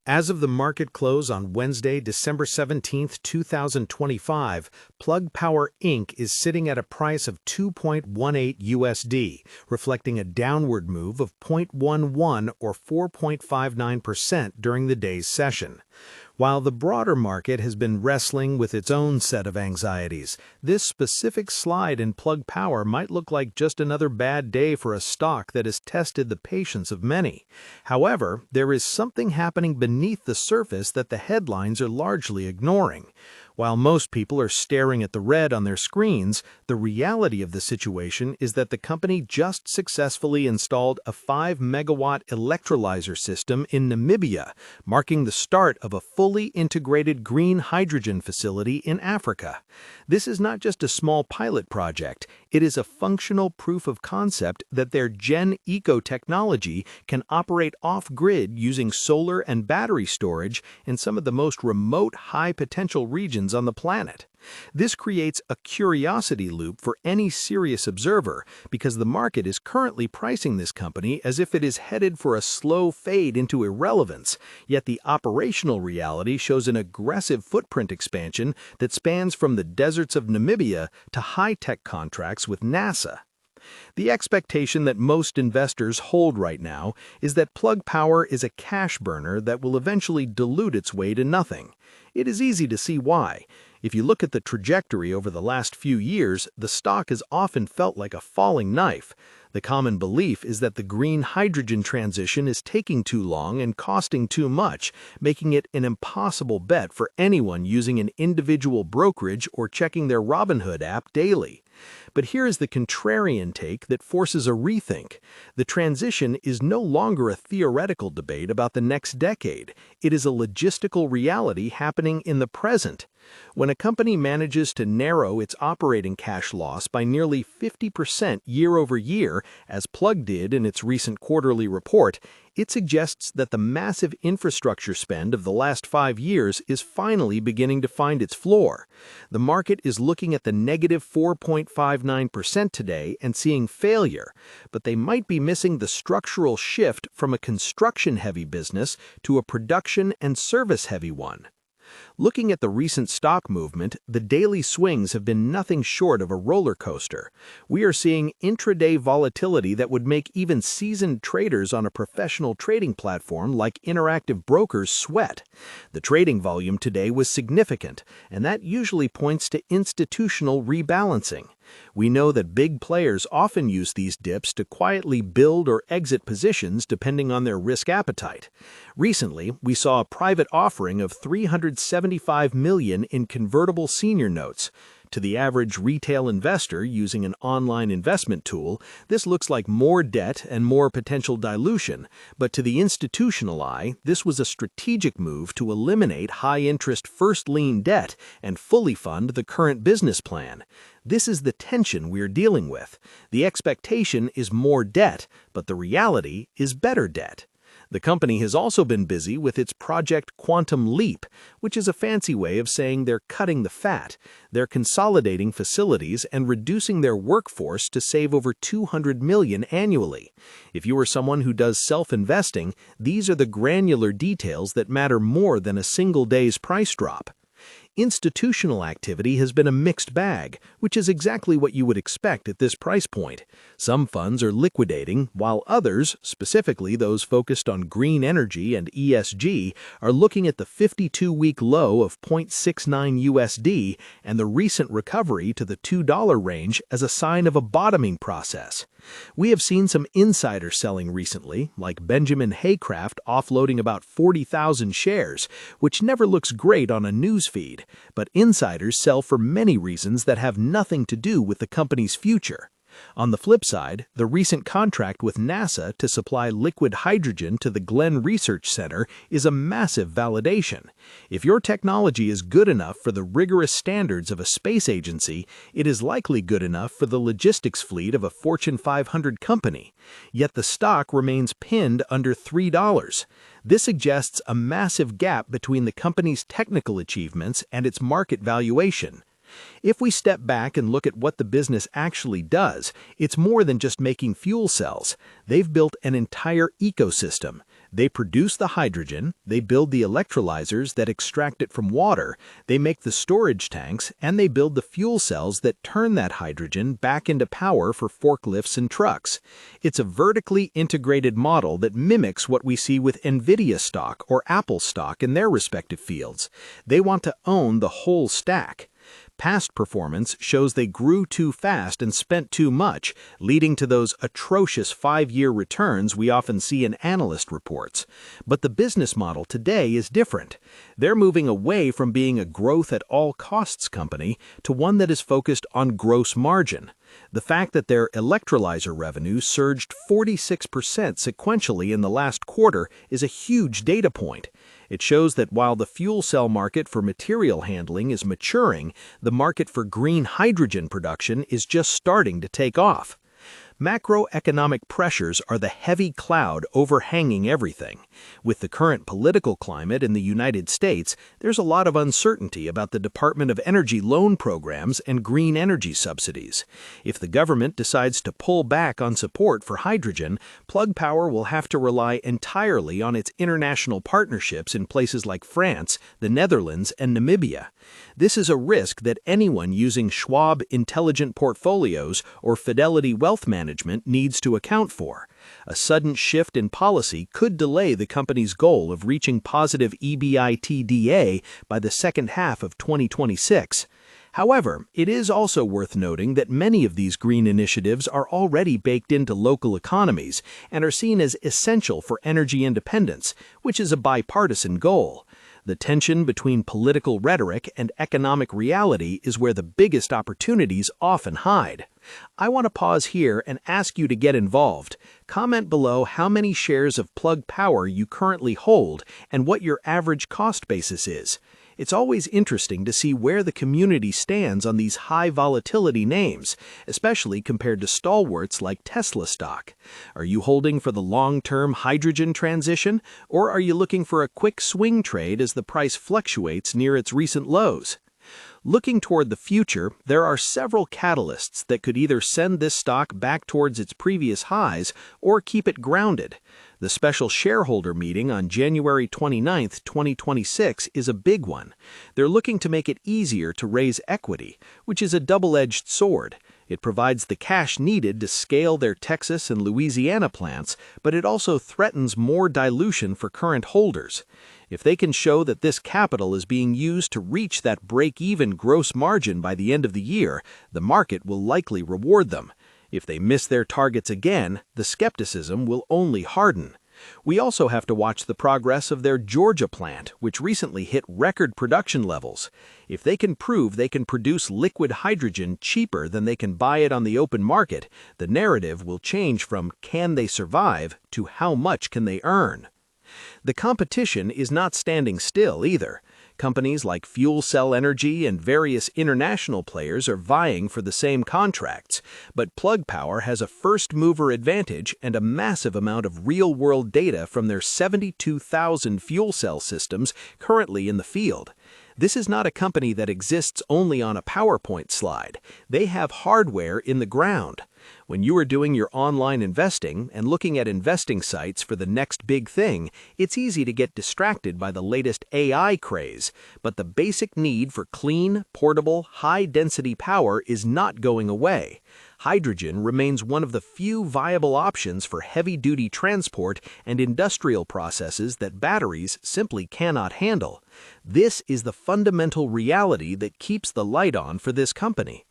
As of the market close on Wednesday, December 17, 2025, Plug Power Inc. is sitting at a price of $2.18 USD, reflecting a downward move of 0.11 or 4.59% during the day's session. While the broader market has been wrestling with its own set of anxieties, this specific slide in Plug Power might look like just another bad day for a stock that has tested the patience of many. However, there is something happening beneath the surface that the headlines are largely ignoring. While most people are staring at the red on their screens, the reality of the situation is that the company just successfully installed a 5-megawatt electrolyzer system in Namibia, marking the start of a fully integrated green hydrogen facility in Africa. This is not just a small pilot project, it is a functional proof of concept that their Gen Eco technology can operate off-grid using solar and battery storage in some of the most remote high-potential regions on the planet. This creates a curiosity loop for any serious observer because the market is currently pricing this company as if it is headed for a slow fade into irrelevance, yet the operational reality shows an aggressive footprint expansion that spans from the deserts of Namibia to high-tech contracts with NASA. The expectation that most investors hold right now is that Plug Power is a cash burner that will eventually dilute its way to nothing. It is easy to see why. If you look at the trajectory over the last few years, the stock has often felt like a falling knife. The common belief is that the green hydrogen transition is taking too long and costing too much, making it an impossible bet for anyone using an individual brokerage or checking their Robinhood app daily. But here is the contrarian take that forces a rethink. The transition is no longer a theoretical debate about the next decade. It is a logistical reality happening in the present. When a company manages to narrow its operating cash loss by nearly 50% year over year, as Plug did in its recent quarterly report, it suggests that the massive infrastructure spend of the last 5 years is finally beginning to find its floor. The market is looking at the negative 4.59% today and seeing failure, but they might be missing the structural shift from a construction-heavy business to a production and service-heavy one. Looking at the recent stock movement, the daily swings have been nothing short of a roller coaster. We are seeing intraday volatility that would make even seasoned traders on a professional trading platform like Interactive Brokers sweat. The trading volume today was significant, and that usually points to institutional rebalancing. We know that big players often use these dips to quietly build or exit positions depending on their risk appetite. Recently, we saw a private offering of $375 million in convertible senior notes. To the average retail investor using an online investment tool, this looks like more debt and more potential dilution, but to the institutional eye, this was a strategic move to eliminate high-interest first lien debt and fully fund the current business plan. This is the tension we're dealing with. The expectation is more debt, but the reality is better debt. The company has also been busy with its Project Quantum Leap, which is a fancy way of saying they're cutting the fat. They're consolidating facilities and reducing their workforce to save over $200 million annually. If you are someone who does self-investing, these are the granular details that matter more than a single day's price drop. Institutional activity has been a mixed bag, which is exactly what you would expect at this price point. Some funds are liquidating, while others, specifically those focused on green energy and ESG, are looking at the 52-week low of 0.69 USD and the recent recovery to the $2 range as a sign of a bottoming process. We have seen some insider selling recently, like Benjamin Haycraft offloading about 40,000 shares, which never looks great on a news feed, but insiders sell for many reasons that have nothing to do with the company's future. On the flip side, the recent contract with NASA to supply liquid hydrogen to the Glenn Research Center is a massive validation. If your technology is good enough for the rigorous standards of a space agency, it is likely good enough for the logistics fleet of a Fortune 500 company. Yet the stock remains pinned under $3. This suggests a massive gap between the company's technical achievements and its market valuation. If we step back and look at what the business actually does, it's more than just making fuel cells. They've built an entire ecosystem. They produce the hydrogen, they build the electrolyzers that extract it from water, they make the storage tanks, and they build the fuel cells that turn that hydrogen back into power for forklifts and trucks. It's a vertically integrated model that mimics what we see with NVIDIA stock or Apple stock in their respective fields. They want to own the whole stack. Past performance shows they grew too fast and spent too much, leading to those atrocious 5-year returns we often see in analyst reports. But the business model today is different. They're moving away from being a growth-at-all-costs company to one that is focused on gross margin. The fact that their electrolyzer revenue surged 46% sequentially in the last quarter is a huge data point. It shows that while the fuel cell market for material handling is maturing, the market for green hydrogen production is just starting to take off. Macroeconomic pressures are the heavy cloud overhanging everything. With the current political climate in the United States, there's a lot of uncertainty about the Department of Energy loan programs and green energy subsidies. If the government decides to pull back on support for hydrogen, Plug Power will have to rely entirely on its international partnerships in places like France, the Netherlands, and Namibia. This is a risk that anyone using Schwab Intelligent Portfolios or Fidelity Wealth Management needs to account for. A sudden shift in policy could delay the company's goal of reaching positive EBITDA by the second half of 2026. However, it is also worth noting that many of these green initiatives are already baked into local economies and are seen as essential for energy independence, which is a bipartisan goal. The tension between political rhetoric and economic reality is where the biggest opportunities often hide. I want to pause here and ask you to get involved. Comment below how many shares of Plug Power you currently hold and what your average cost basis is. It's always interesting to see where the community stands on these high volatility names, especially compared to stalwarts like Tesla stock. Are you holding for the long-term hydrogen transition, or are you looking for a quick swing trade as the price fluctuates near its recent lows? Looking toward the future, there are several catalysts that could either send this stock back towards its previous highs or keep it grounded. The special shareholder meeting on January 29, 2026 is a big one. They're looking to make it easier to raise equity, which is a double-edged sword. It provides the cash needed to scale their Texas and Louisiana plants, but it also threatens more dilution for current holders. If they can show that this capital is being used to reach that break-even gross margin by the end of the year, the market will likely reward them. If they miss their targets again, the skepticism will only harden. We also have to watch the progress of their Georgia plant, which recently hit record production levels. If they can prove they can produce liquid hydrogen cheaper than they can buy it on the open market, the narrative will change from "can they survive" to "how much can they earn?" The competition is not standing still either. Companies like Fuel Cell Energy and various international players are vying for the same contracts, but Plug Power has a first-mover advantage and a massive amount of real-world data from their 72,000 fuel cell systems currently in the field. This is not a company that exists only on a PowerPoint slide. They have hardware in the ground. When you are doing your online investing and looking at investing sites for the next big thing, it's easy to get distracted by the latest AI craze, but the basic need for clean, portable, high-density power is not going away. Hydrogen remains one of the few viable options for heavy-duty transport and industrial processes that batteries simply cannot handle. This is the fundamental reality that keeps the light on for this company.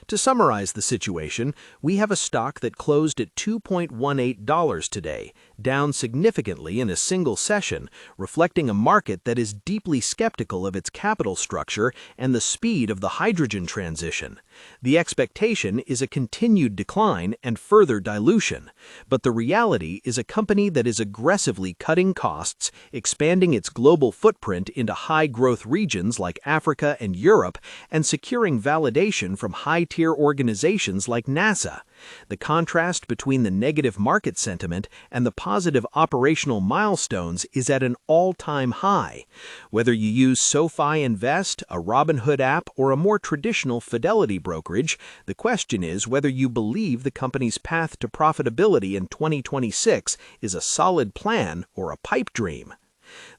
To summarize the situation, we have a stock that closed at $2.18 today, down significantly in a single session, reflecting a market that is deeply skeptical of its capital structure and the speed of the hydrogen transition. The expectation is a continued decline and further dilution, but the reality is a company that is aggressively cutting costs, expanding its global footprint into high-growth regions like Africa and Europe, and securing validation from high-tier organizations like NASA. The contrast between the negative market sentiment and the positive operational milestones is at an all-time high. Whether you use SoFi Invest, a Robinhood app, or a more traditional Fidelity brokerage, the question is whether you believe the company's path to profitability in 2026 is a solid plan or a pipe dream.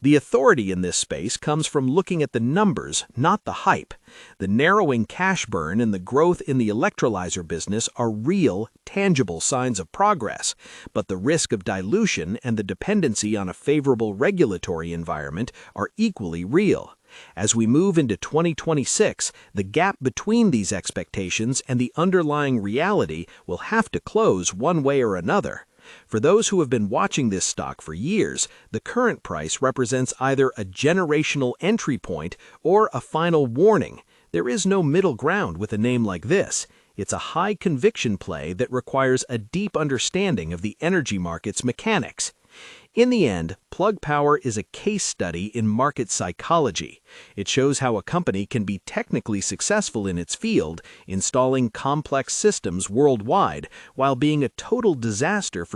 The authority in this space comes from looking at the numbers, not the hype. The narrowing cash burn and the growth in the electrolyzer business are real, tangible signs of progress, but the risk of dilution and the dependency on a favorable regulatory environment are equally real. As we move into 2026, the gap between these expectations and the underlying reality will have to close one way or another. For those who have been watching this stock for years, the current price represents either a generational entry point or a final warning. There is no middle ground with a name like this. It's a high-conviction play that requires a deep understanding of the energy market's mechanics. In the end, Plug Power is a case study in market psychology. It shows how a company can be technically successful in its field, installing complex systems worldwide, while being a total disaster for